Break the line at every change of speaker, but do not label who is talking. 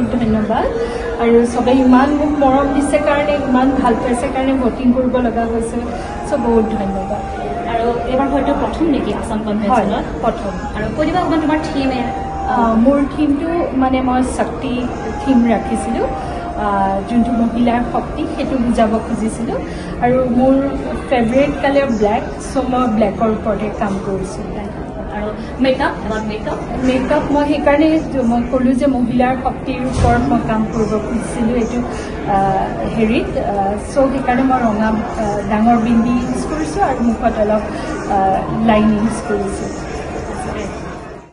বহুত ধন্যবাদ আৰু সবে ইমান মোক মৰম দিছে কাৰণে ইমান ভাল পাইছে কাৰণে ভোটিং কৰিব লগা হৈছে সো বহুত ধন্যবাদ
আৰু এবাৰ হয়তো প্ৰথম নেকি আসাম কনভেনচনত
প্ৰথম
আৰু কৈ দিবা অকণমান তোমাৰ থিম
মোৰ থিমটো মানে মই শক্তি থিম ৰাখিছিলোঁ যোনটো মহিলাৰ শক্তি সেইটো বুজাব খুজিছিলোঁ আৰু মোৰ ফেভৰেট কালাৰ ব্লেক চ' মই ব্লেকৰ ওপৰতে কাম কৰিছোঁ
আৰু মেকআপ
মেকআপ মই সেইকাৰণে মই ক'লোঁ যে মহিলাৰ শক্তিৰ ওপৰত মই কাম কৰিব খুজিছিলোঁ এইটো হেৰিত চ' সেইকাৰণে মই ৰঙা ডাঙৰ বিন্দি ইউজ কৰিছোঁ আৰু মুখত অলপ লাইন ইউজ কৰিছোঁ